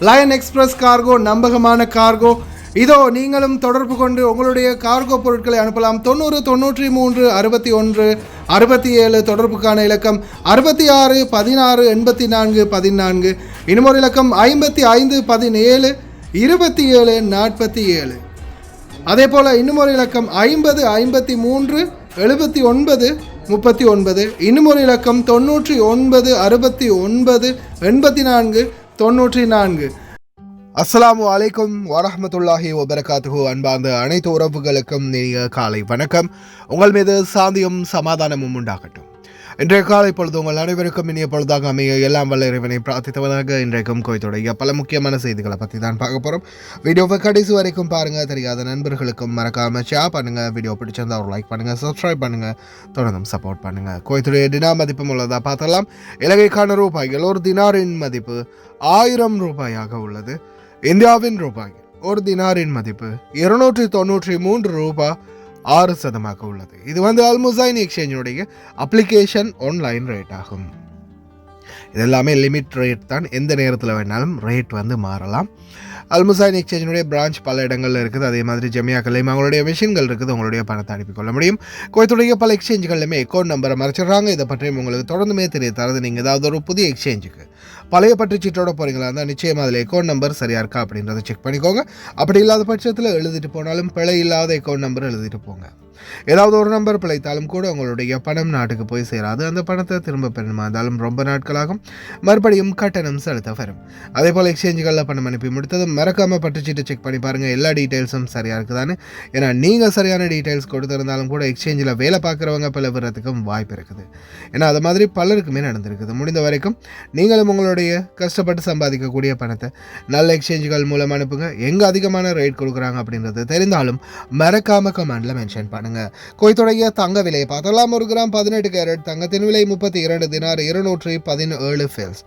Line express cargo நம்பகமான cargo. இதோ நீங்களும் தொடர்பு கொண்டு உங்களுடைய கார்கோ பொருட்களை அனுப்பலாம். 90 93 61 67 தொடர்புக்கான இலக்கம் 66 16 84 14. இன்னொரு இலக்கம் 55 17 27 47. அதே போல் இன்னுமொரு இலக்கம் 50 53 79 39. இன்னுமொரு இலக்கம் 99 69 84 94. அஸ்ஸலாமு அலைக்கும் வரஹ்மத்துல்லாஹி வபரகாத்துஹு. அன்பார்ந்த அனைத்து உறவுகளுக்கும் இனிய காலை வணக்கம். உங்கள் மீது சாந்தியும் சமாதானமும் உண்டாகட்டும். இன்றைய காலை பொழுது உங்கள் அனைவருக்கும் இனிய பொழுதாக அமைய எல்லாம் வல்ல இறைவனை பிரார்த்தித்தவனாக இன்றைக்கும் கோயத்துடைய பல முக்கியமான செய்திகளை பற்றி தான் பார்க்க போகிறோம். வீடியோவை கடைசி வரைக்கும் பாருங்கள். தெரியாத நண்பர்களுக்கும் மறக்காமல் ஷேர் பண்ணுங்கள். வீடியோ பிடிச்சிருந்தால் ஒரு லைக் பண்ணுங்கள், சப்ஸ்கிரைப் பண்ணுங்கள், தொடர்ந்தும் சப்போர்ட் பண்ணுங்கள். கோயத்துடைய தினா மதிப்பு உள்ளதாக பார்த்தலாம். இலங்கைக்கான ரூபாய்கள் ஒரு தினாரின் மதிப்பு 1000 ரூபாயாக உள்ளது. இந்தியாவின் ரூபாய் ஒரு தினாரின் மதிப்பு 293 ரூபாய் 6% உள்ளது. இது அல்முசைன் எக்ஸ்சேஞ்சுடைய அப்ளிகேஷன் ஆன்லைன் ரேட் ஆகும். இது எல்லாமே லிமிட் ரேட் தான். எந்த நேரத்தில் வேணாலும் ரேட் மாறலாம். அல்முசைன் எக்ஸ்சேஞ்சினுடைய பிரான்ச் பல இடங்களில் இருக்குது. அதே மாதிரி ஜெமியாக்கள்லையும் அவங்களுடைய மிஷின்கள் இருக்குது. உங்களுடைய பணத்தை அனுப்பிக்கொள்ள முடியும். கோயத்துடைய பல எக்ஸ்சேஞ்சுகள்லையுமே அக்கௌண்ட் நம்பரை மறைச்சிடுறாங்க. இதை பற்றியும் உங்களுக்கு தொடர்ந்துமே தெரிய தரது. நீங்கள் ஏதாவது ஒரு புதிய எக்ஸ்சேஞ்சுக்கு பழைய பற்று சீட்டோட போகிறீங்களா இருந்தால் நிச்சயமாக அதில் அக்கௌண்ட் நம்பர் சரியாக இருக்கா அப்படின்றத செக் பண்ணிக்கோங்க. அப்படி இல்லாத பட்சத்தில் எழுதிட்டு போனாலும் பிழை இல்லாத அக்கௌண்ட் நம்பர் எழுதிட்டு போங்க. ஏதாவது ஒரு நம்பர் பிழைத்தாலும் கூட உங்களுடைய பணம் நாட்டுக்கு போய் சேராது. அந்த பணத்தை திரும்ப பெறணுமா இருந்தாலும் ரொம்ப நாட்களாகும். மறுபடியும் கட்டணம் செலுத்த வரும். அதே போல் எக்ஸ்சேஞ்சுகளில் பணம் அனுப்பி முடித்ததும் மறக்காமல் பட்டுச்சீட்டை செக் பண்ணி பாருங்கள். எல்லா டீட்டெயில்ஸும் சரியாக இருக்குதான்னு. ஏன்னா நீங்கள் சரியான டீட்டெயில்ஸ் கொடுத்துருந்தாலும் கூட எக்ஸ்சேஞ்சில் வேலை பார்க்குறவங்க பல விடுறதுக்கும் வாய்ப்பு இருக்குது. ஏன்னா அது மாதிரி பலருக்குமே நடந்திருக்குது. முடிந்த வரைக்கும் நீங்களும் உங்களுடைய கஷ்டப்பட்டு சம்பாதிக்கக்கூடிய பணத்தை நல்ல எக்ஸ்சேஞ்சுகள் மூலம் அனுப்புங்க. எங்கே அதிகமான ரேட் கொடுக்குறாங்க அப்படின்றது தெரிந்தாலும் மறக்காமல் கமெண்டில் மென்ஷன் பண்ணுங்கள். கோயத்துடைய தங்க விலையை பார்த்தலாம். 1 கிராம் 18 கேரட் தங்கத்தின் விலை 32 தினார் 217 ஃபெல்ஸ்.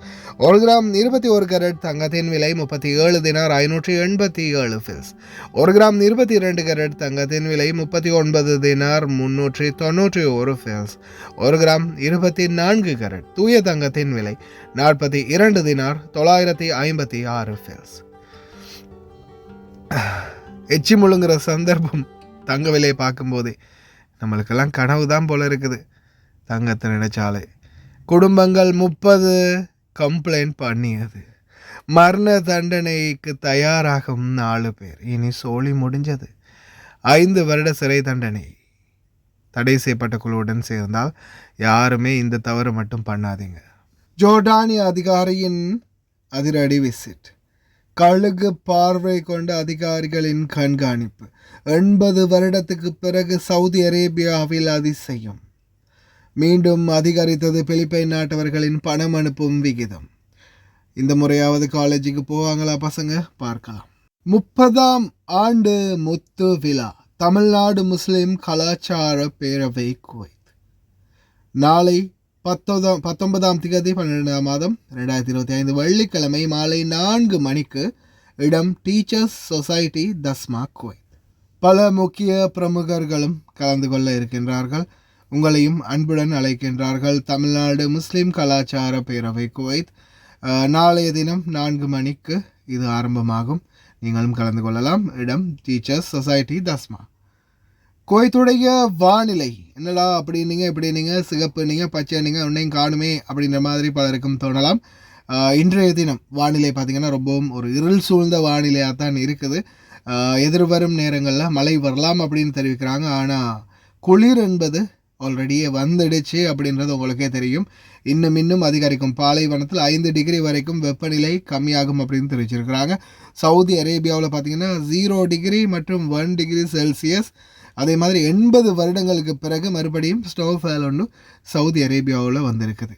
1 கிராம் 21 கேரட் தங்கத்தின் விலை 37 தினார் 587 ஃபெல்ஸ். 1 கிராம் 22 கேரட் தங்கத்தின் விலை 39 தினார் 391 ஃபெல்ஸ். 1 கிராம் 24 கேரட் தூய தங்கத்தின் விலை 42 தினார் 956 ஃபெல்ஸ். எச்சி முழுங்குற சந்தர்ப்பம் தங்க விலையை பார்க்கும்போதே நம்மளுக்கெல்லாம் கனவு தான் போல இருக்குது. தங்கத்தை நினைச்சாலே குடும்பங்கள் 30 கம்ப்ளைண்ட் பண்ணியது. மரண தண்டனைக்கு தயாராகும் 4 பேர். இனி சோழி முடிஞ்சது. 5 வருட சிறை தண்டனை. தடை செய்யப்பட்ட குழுவுடன் சேர்ந்தால் யாருமே இந்த தவறு மட்டும் பண்ணாதீங்க. ஜோர்டானிய அதிகாரியின் அதிரடி விசிட். கழுகு பார்வை கொண்ட அதிகாரிகளின் கண்காணிப்பு. 80 வருடத்துக்கு பிறகு சவுதி அரேபியாவில் அதிசயம். மீண்டும் அதிகரித்தது பிலிப்பைன் நாட்டவர்களின் பணம் அனுப்பும் விகிதம். இந்த முறையாவது காலேஜுக்கு போவாங்களா பசங்க? பார்க்கலாம். 30ஆம் ஆண்டு முத்து விழா. தமிழ்நாடு முஸ்லிம் கலாச்சார பேரவை குவைத். நாளை 19ஆம் தேதி 12ஆம் மாதம் 2025 வெள்ளிக்கிழமை மாலை 4 மணிக்கு. இடம் டீச்சர்ஸ் சொசைட்டி தஸ்மா குவைத். பல முக்கிய பிரமுகர்களும் கலந்து கொள்ள இருக்கின்றார்கள். உங்களையும் அன்புடன் அழைக்கின்றார்கள். தமிழ்நாடு முஸ்லிம் கலாச்சார பேரவை குவைத். நாளைய தினம் 4 மணிக்கு இது ஆரம்பமாகும். நீங்களும் கலந்து கொள்ளலாம். இடம் டீச்சர்ஸ் சொசைட்டி தஸ்மா. கோயத்துடைய வானிலை என்னடா அப்படின்னீங்க, இப்படி நீங்கள் சிகப்பு நீங்கள் பச்சை நீங்கள் ஒன்றையும் காணுமே அப்படின்ற மாதிரி பலருக்கும் தோணலாம். இன்றைய தினம் வானிலை பார்த்திங்கன்னா ரொம்பவும் ஒரு இருள் சூழ்ந்த வானிலையாக தான் இருக்குது. எதிர்வரும் நேரங்களில் மழை வரலாம் அப்படின்னு தெரிவிக்கிறாங்க. ஆனால் குளிர் என்பது ஆல்ரெடியே வந்துடுச்சு அப்படின்றது உங்களுக்கே தெரியும். இன்னும் அதிகரிக்கும். பாலைவனத்தில் 5 டிகிரி வரைக்கும் வெப்பநிலை கம்மியாகும் அப்படின்னு தெரிவிச்சிருக்கிறாங்க. சவுதி அரேபியாவில் பார்த்திங்கன்னா 0 டிகிரி மற்றும் 1 டிகிரி செல்சியஸ். அதே மாதிரி 80 வருடங்களுக்கு பிறகு மறுபடியும் ஸ்னோஃபால் ஒன்று சவுதி அரேபியாவில் வந்திருக்குது.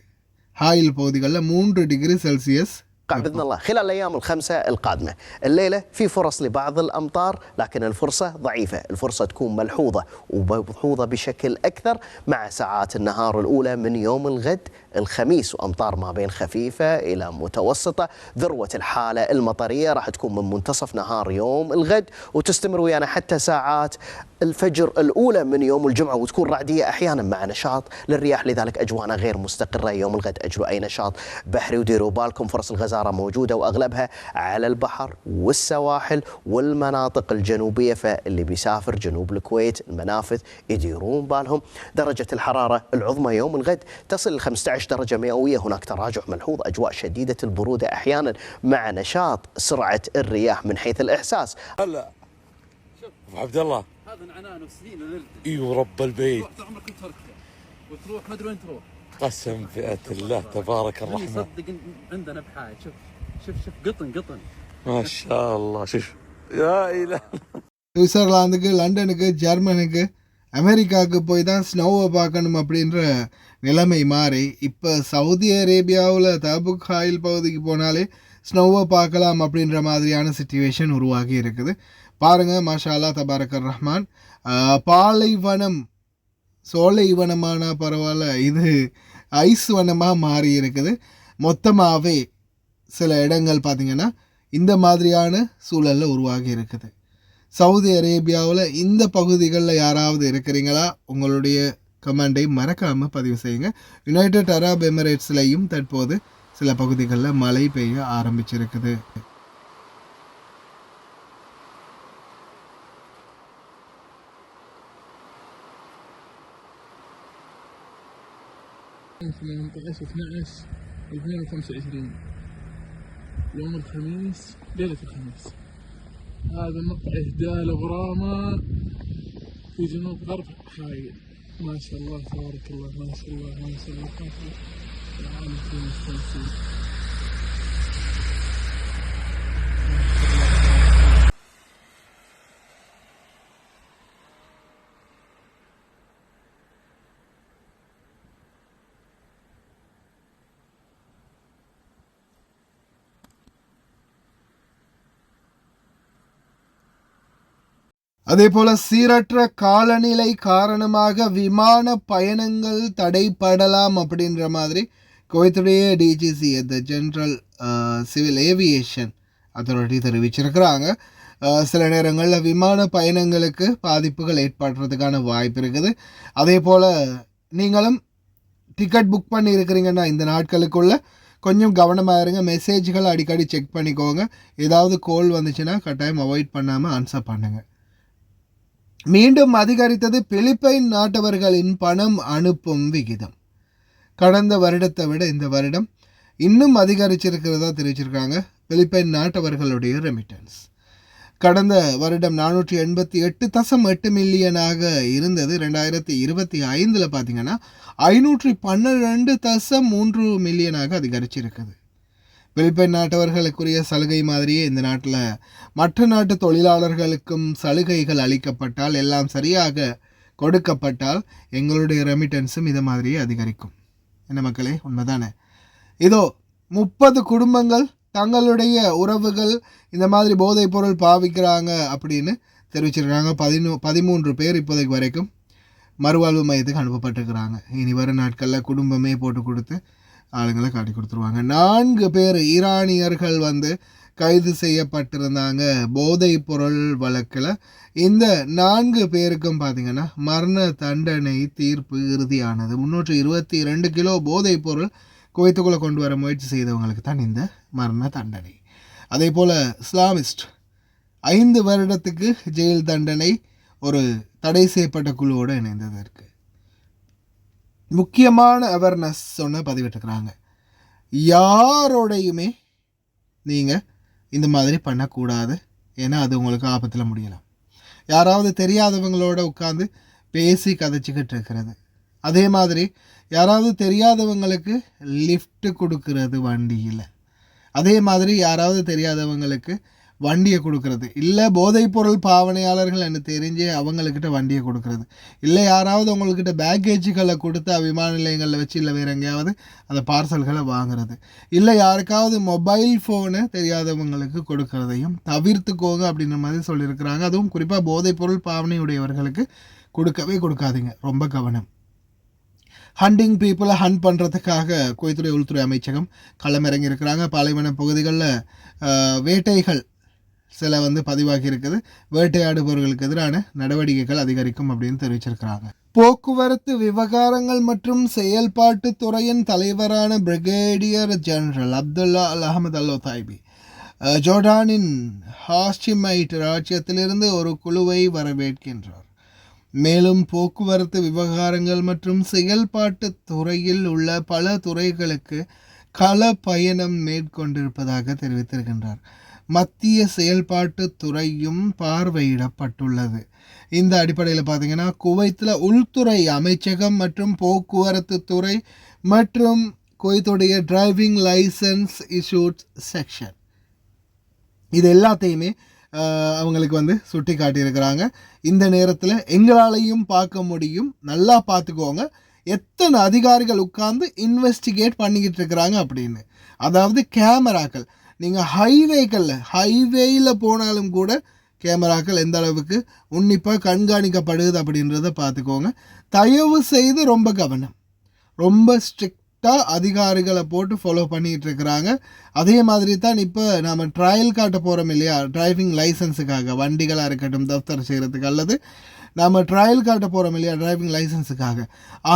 ஹாயில் பகுதிகளில் 3 டிகிரி செல்சியஸ். بإذن الله خلال الأيام الخمسة القادمة. الليلة في فرص لبعض الأمطار لكن الفرصة ضعيفة. الفرصة تكون ملحوظة وملحوظة بشكل أكثر مع ساعات النهار الأولى من يوم الغد الخميس. وأمطار ما بين خفيفة إلى متوسطة. ذروة الحالة المطرية راح تكون من منتصف نهار يوم الغد وتستمر ويانا حتى ساعات الفجر الأولى من يوم الجمعة وتكون رعدية أحيانا مع نشاط للرياح. لذلك أجواءنا غير مستقرة يوم الغد. أجلوا أي نشاط بحري وديروا بالكم فرص الغزارة الخسارة موجودة وأغلبها على البحر والسواحل والمناطق الجنوبية، فاللي بيسافر جنوب الكويت المنافذ يديرون بالهم. درجة الحرارة العظمى يوم الغد تصل ل 15 درجة مئوية. هناك تراجع ملحوظ، أجواء شديدة البرودة أحيانا مع نشاط سرعة الرياح من حيث الإحساس. هلا ابو عبد الله هذا نعنان وسنين ونرد. اي ورب البيت رحت عمرك كنت تركته وتروح ما ادري وين تروح. قسم بأت الله تبارك الرحمن. صدق عندنا بحاجة. شوف قطن ما شاء الله. شوف يا إله. சுவிட்சர்லாந்துக்கு, லண்டனுக்கு, ஜெர்மனுக்கு, அமெரிக்காவுக்கு போய் தான் ஸ்னோவை பார்க்கணும் அப்படின்ற நிலைமை மாறி இப்போ சவுதி அரேபியாவில் தபுக் ஹாயில் பகுதிக்கு போனாலே ஸ்னோவை பார்க்கலாம் அப்படின்ற மாதிரியான சிச்சுவேஷன் உருவாகி இருக்குது. பாருங்கள், மாஷா அல்லாஹ் தபாரக்கர் ரஹ்மான். பாலைவனம் சோலைவனமான பரவாயில்ல, இது ஐஸ் வனமாக மாறி இருக்குது. மொத்தமாகவே சில இடங்கள் பார்த்திங்கன்னா இந்த மாதிரியான சூழலில் உருவாகி இருக்குது. சவுதி அரேபியாவில் இந்த பகுதிகளில் யாராவது இருக்கிறீங்களா? உங்களுடைய கமெண்டை மறக்காமல் பதிவு செய்யுங்க. யுனைடெட் அரப் எமிரேட்ஸ்லையும் தற்போது சில பகுதிகளில் மழை பெய்ய ஆரம்பிச்சிருக்குது. في منطقة 12 2025 يوم الخميس ليلة الخميس. هذا مقطع إهداء الغرامة في جنوب غرب حائل. ما شاء الله تبارك الله، ما شاء الله ما شاء الله. العالم فيه مستمتعين. அதே போல் சீரற்ற காலநிலை காரணமாக விமான பயணங்கள் தடைப்படலாம் அப்படின்ற மாதிரி குவைத்துடைய DGC the General Civil Aviation Authority தெரிவிச்சிருக்கிறாங்க. சில நேரங்களில் விமான பயணங்களுக்கு பாதிப்புகள் ஏற்படுறதுக்கான வாய்ப்பு இருக்குது. அதே போல் நீங்களும் டிக்கெட் புக் பண்ணி இருக்கிறீங்கன்னா இந்த நாட்களுக்குள்ளே கொஞ்சம் கவனமாக இருங்க. மெசேஜ்கள் அடிக்கடி செக் பண்ணிக்கோங்க. ஏதாவது கோல் வந்துச்சுன்னா கட்டாயம் அவாய்ட் பண்ணாமல் ஆன்சர் பண்ணுங்கள். மீண்டும் அதிகரித்தது பிலிப்பைன் நாட்டவர்களின் பணம் அனுப்பும் விகிதம். கடந்த வருடத்தை விட இந்த வருடம் இன்னும் அதிகரிச்சிருக்கிறதா தெரிவிச்சிருக்காங்க பிலிப்பைன் நாட்டவர்களுடைய ரெமிட்டன்ஸ். கடந்த வருடம் 488.8 மில்லியனாக இருந்தது. 2025 பார்த்திங்கன்னா 512.3 மில்லியனாக அதிகரிச்சிருக்குது. பிலிப்பைன் நாட்டவர்களுக்குரிய சலுகை மாதிரியே இந்த நாட்டில் மற்ற நாட்டு தொழிலாளர்களுக்கும் சலுகைகள் அளிக்கப்பட்டால், எல்லாம் சரியாக கொடுக்கப்பட்டால் எங்களுடைய ரெமிட்டன்ஸும் இதை மாதிரியே அதிகரிக்கும். என்ன மக்களே, உண்மைதானே? இதோ 30 குடும்பங்கள் தங்களுடைய உறவுகள் இந்த மாதிரி போதைப் பொருள் பாவிக்கிறாங்க அப்படின்னு தெரிவிச்சிருக்காங்க. 13 பேர் இப்போதைக்கு வரைக்கும் மறுவாழ்வு மையத்துக்கு அனுப்பப்பட்டிருக்கிறாங்க. இனி வரும் நாட்களில் குடும்பமே போட்டு கொடுத்து ஆளுங்களை காட்டி கொடுத்துருவாங்க. 4 பேர் ஈரானியர்கள் கைது செய்யப்பட்டிருந்தாங்க போதைப் பொருள் வழக்கில். இந்த 4 பேருக்கும் பார்த்திங்கன்னா மரண தண்டனை தீர்ப்பு இறுதியானது. 322 கிலோ போதைப் பொருள் குவைத்துக்குள்ளே கொண்டு வர முயற்சி செய்தவங்களுக்கு தான் இந்த மரண தண்டனை. அதே போல் இஸ்லாமிஸ்ட் 5 வருடத்துக்கு ஜெயில் தண்டனை ஒரு தடை செய்யப்பட்ட குழுவோடு இணைந்ததற்கு. முக்கியமான அவேர்னஸ் ஒன்று பதிவிட்டுருக்குறாங்க. யாரோடையுமே நீங்கள் இந்த மாதிரி பண்ணக்கூடாது, ஏன்னா அது உங்களுக்கு ஆபத்தில் முடியலாம். யாராவது தெரியாதவங்களோட உட்காந்து பேசி கதைச்சிக்கிட்டு இருக்கிறது, அதே மாதிரி யாராவது தெரியாதவங்களுக்கு லிஃப்ட் கொடுக்கறது வண்டியில், அதே மாதிரி யாராவது தெரியாதவங்களுக்கு வண்டியை கொடுக்கறது, இல்லை போதைப்பொருள் பாவனையாளர்கள் எனக்கு தெரிஞ்சு அவங்கக்கிட்ட வண்டியை கொடுக்கறது, இல்லை யாராவது உங்கள்கிட்ட பேக்கேஜுகளை கொடுத்து விமான நிலையங்களில் வச்சு இல்லை வேறு எங்கேயாவது அந்த பார்சல்களை வாங்குறது, இல்லை யாருக்காவது மொபைல் ஃபோனை தெரியாதவங்களுக்கு கொடுக்கறதையும் தவிர்த்துக்கோங்க அப்படின்ற மாதிரி சொல்லியிருக்கிறாங்க. அதுவும் குறிப்பாக போதைப்பொருள் பாவனையுடையவர்களுக்கு கொடுக்கவே கொடுக்காதீங்க, ரொம்ப கவனம். ஹண்டிங் பீப்புளை ஹண்ட் பண்ணுறதுக்காக குவைத்துறை உள்துறை அமைச்சகம் களமிறங்கி இருக்கிறாங்க. பாலைவன பகுதிகளில் வேட்டைகள் சில பதிவாகி இருக்குது. வேட்டையாடுபவர்களுக்கு எதிரான நடவடிக்கைகள் அதிகரிக்கும் அப்படின்னு தெரிவிச்சிருக்கிறாங்க. போக்குவரத்து விவகாரங்கள் மற்றும் செயல்பாட்டு துறையின் தலைவரான பிரிகேடியர் ஜெனரல் அப்துல்லா அல் அஹமது அல் ஒத்தாய்பி ஜோர்டானின் ஹாஷிமைட் ராஜ்யத்திலிருந்து ஒரு குழுவை வரவேற்கின்றார். மேலும் போக்குவரத்து விவகாரங்கள் மற்றும் செயல்பாட்டு துறையில் உள்ள பல துறைகளுக்கு கள பயணம் மேற்கொண்டிருப்பதாக தெரிவித்திருக்கின்றார். மத்திய செயல்பாட்டு துறையும் பார்வையிடப்பட்டுள்ளது. இந்த அடிப்படையில் பார்த்தீங்கன்னா குவைத்தில் உள்துறை அமைச்சகம் மற்றும் போக்குவரத்து துறை மற்றும் குவைத்துடைய டிரைவிங் லைசன்ஸ் இஷ்யூட் செக்ஷன் இது எல்லாத்தையுமே அவங்களுக்கு சுட்டி காட்டியிருக்கிறாங்க. இந்த நேரத்தில் எங்களாலையும் பார்க்க முடியும், நல்லா பார்த்துக்கோங்க எத்தனை அதிகாரிகள் உட்கார்ந்து இன்வெஸ்டிகேட் பண்ணிக்கிட்டு இருக்கிறாங்க அப்படின்னு. அதாவது கேமராக்கள் நீங்கள் ஹைவேயில் போனாலும் கூட கேமராக்கள் எந்த அளவுக்கு உன்னிப்பாக கண்காணிக்கப்படுது அப்படின்றத பார்த்துக்கோங்க. தயவு செய்து ரொம்ப கவனம், ரொம்ப ஸ்ட்ரிக்டாக அதிகாரிகளை போட்டு ஃபாலோ பண்ணிகிட்டு இருக்கிறாங்க. அதே மாதிரி தான் இப்போ நாம் ட்ரையல் காட்ட போகிறோம் இல்லையா, டிரைவிங் லைசன்ஸுக்காக வண்டிகளாக இருக்கட்டும் தஃப்தர் செய்கிறதுக்கு, அல்லது நாம் ட்ரையல் காட்ட போகிறோம் இல்லையா டிரைவிங் லைசன்ஸுக்காக,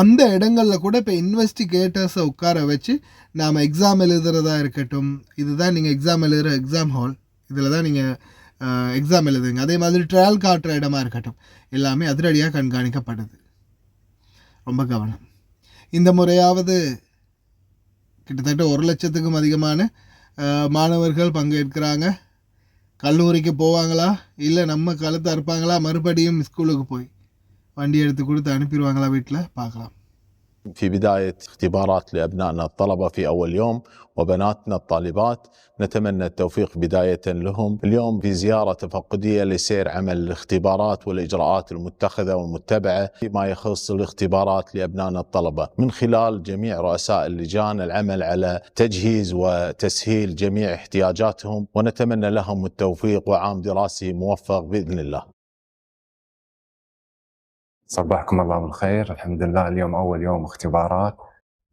அந்த இடங்களில் கூட இப்போ இன்வெஸ்டிகேட்டர்ஸை உட்கார வச்சு நாம் எக்ஸாம் எழுதுறதா இருக்கட்டும், இதுதான் நீங்கள் எக்ஸாம் எழுதுகிற எக்ஸாம் ஹால், இதில் தான் நீங்கள் எக்ஸாம் எழுதுங்க. அதே மாதிரி ட்ரையல் காட்டுற இடமா இருக்கட்டும், எல்லாமே அதிரடியாக கண்காணிக்கப்படுது. ரொம்ப கவனம். இந்த முறையாவது கிட்டத்தட்ட 1,00,000க்கும் அதிகமான மாணவர்கள் பங்கேற்கிறாங்க. கல்லூரிக்கு போவாங்களா இல்லை நம்ம கழுத்தை அறுப்பாங்களா, மறுபடியும் ஸ்கூலுக்கு போய் வண்டி எடுத்து கொடுத்து அனுப்பிடுவாங்களா வீட்டில், பார்க்கலாம். في بداية اختبارات لأبنائنا الطلبة في أول يوم وبناتنا الطالبات، نتمنى التوفيق بداية لهم. اليوم في زيارة تفقدية لسير عمل الاختبارات والإجراءات المتخذة والمتبعة فيما يخص الاختبارات لأبنائنا الطلبة من خلال جميع رؤساء اللجان العمل على تجهيز وتسهيل جميع احتياجاتهم، ونتمنى لهم التوفيق وعام دراسي موفق بإذن الله. صبحكم الله بالخير. الحمد لله اليوم أول يوم اختبارات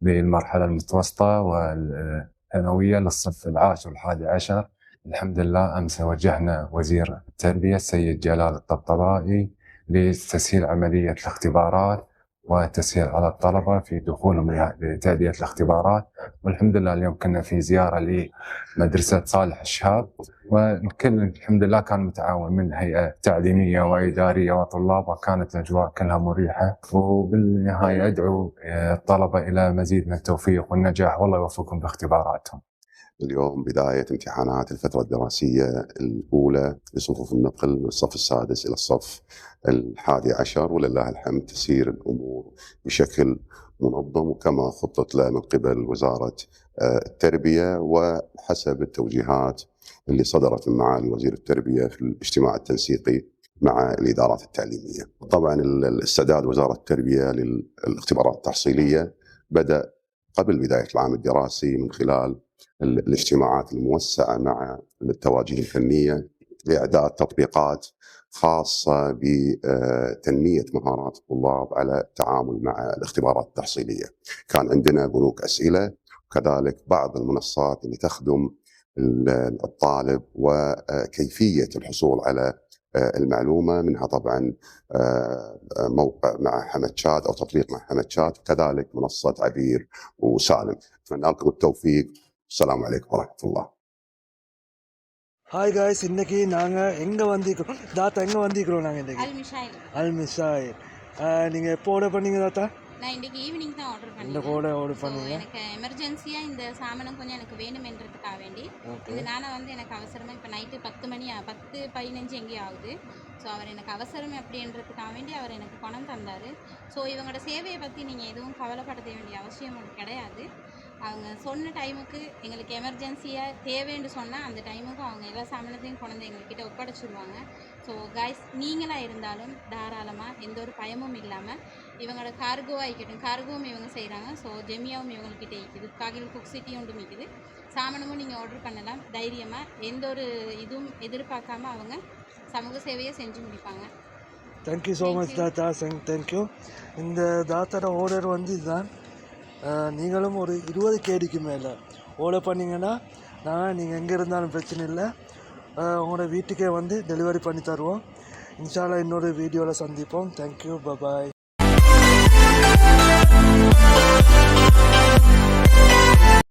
بالمرحلة المتوسطة والثانوية للصف العاشر والحادي عشر. الحمد لله أمس وجهنا وزير التربية السيد جلال الطبطبائي لتسهيل عملية الاختبارات وتسهيل على الطلبة في دخولهم لتأدية الاختبارات. والحمد لله اليوم كنا في زيارة لمدرسة صالح الشهاب، والكل الحمد لله كان متعاون من هيئة تعليمية وإدارية وطلاب، وكانت الأجواء كلها مريحة. وبالنهاية أدعو الطلبة إلى مزيد من التوفيق والنجاح، والله يوفقهم باختباراتهم. اليوم بداية امتحانات الفترة الدراسية الأولى لصفوف النقل من الصف السادس إلى الصف الحادي عشر، ولله الحمد تسير الأمور بشكل منظم وكما خطط له من قبل وزارة التربية وحسب التوجيهات اللي صدرت من معالي وزير التربية في الاجتماع التنسيقي مع الإدارات التعليمية. طبعا الاستعداد وزارة التربية للاختبارات التحصيلية بدأ قبل بداية العام الدراسي من خلال الاجتماعات الموسعة مع التوجيه الفنية لإعداد تطبيقات خاصة بتنمية مهارات الطلاب على التعامل مع الاختبارات التحصيلية. كان عندنا بنوك أسئلة وكذلك بعض المنصات اللي تخدم الطالب وكيفية الحصول على المعلومة، منها طبعا موقع مع حمد شات أو تطبيق مع حمد شات، وكذلك منصة عبير وسالم. أتمنى لكم التوفيق. السلام عليكم ورحمة الله. ஹாய் காய்ஸ், இன்றைக்கி நாங்கள் எங்கே வந்திருக்கிறோம் தாத்தா, எங்கே வந்திருக்கிறோம் நாங்கள் இன்றைக்கி? அல்மிஷாயில். நீங்கள் எப்போ ஆர்டர் பண்ணீங்க தாத்தா? நான் இன்றைக்கி ஈவினிங் தான் ஆர்டர் பண்ணேன். இந்த கூட ஆர்டர் பண்ணீங்க? எனக்கு எமர்ஜென்சியாக இந்த சாமானம் கொஞ்சம் எனக்கு வேணுமென்றதுக்காக வேண்டி இது நானும் எனக்கு அவசரமாக இப்போ நைட்டு 10:15 எங்கேயும் ஆகுது. ஸோ அவர் எனக்கு அவசரம் அப்படின்றதுக்காக வேண்டி அவர் எனக்கு பணம் தந்தார். ஸோ இவங்களோட சேவையை பற்றி நீங்கள் எதுவும் கவலைப்பட வேண்டிய அவசியம் கிடையாது. அவங்க சொன்ன டைமுக்கு எங்களுக்கு எமர்ஜென்சியாக தேவைன்னு சொன்னால் அந்த டைமுக்கு அவங்க எல்லா சாமானத்தையும் கொண்டு எங்கள்கிட்ட ஒப்படைச்சிடுவாங்க. ஸோ கைஸ், நீங்களாக இருந்தாலும் தாராளமாக எந்த ஒரு பயமும் இல்லாமல் இவங்களோட கார்கோவாக இருக்கட்டும், கார்கோவும் இவங்க செய்கிறாங்க. ஸோ ஜெமியாவும் இவங்கள்கிட்ட இருக்குது, காகில் குக் சிட்டி ஒன்று இருக்குது, சாமானமும் நீங்கள் ஆர்டர் பண்ணலாம் தைரியமாக. எந்த ஒரு இதுவும் எதிர்பார்க்காம அவங்க சமூக சேவையை செஞ்சு முடிப்பாங்க. தேங்க்யூ ஸோ மச் தாத்தா, தேங்க்யூ. இந்த தாத்தாவோட ஆர்டர் இதுதான். நீங்களும் ஒரு 20 கேடிக்கு மேலே ஆர்டர் பண்ணிங்கன்னா நீங்கள் எங்கே இருந்தாலும் பிரச்சனை இல்லை, உங்களோட வீட்டுக்கே டெலிவரி பண்ணி தருவோம். இன்ஷா அல்லாஹ் இன்னொரு வீடியோவில் சந்திப்போம். Thank you, bye. Thank you.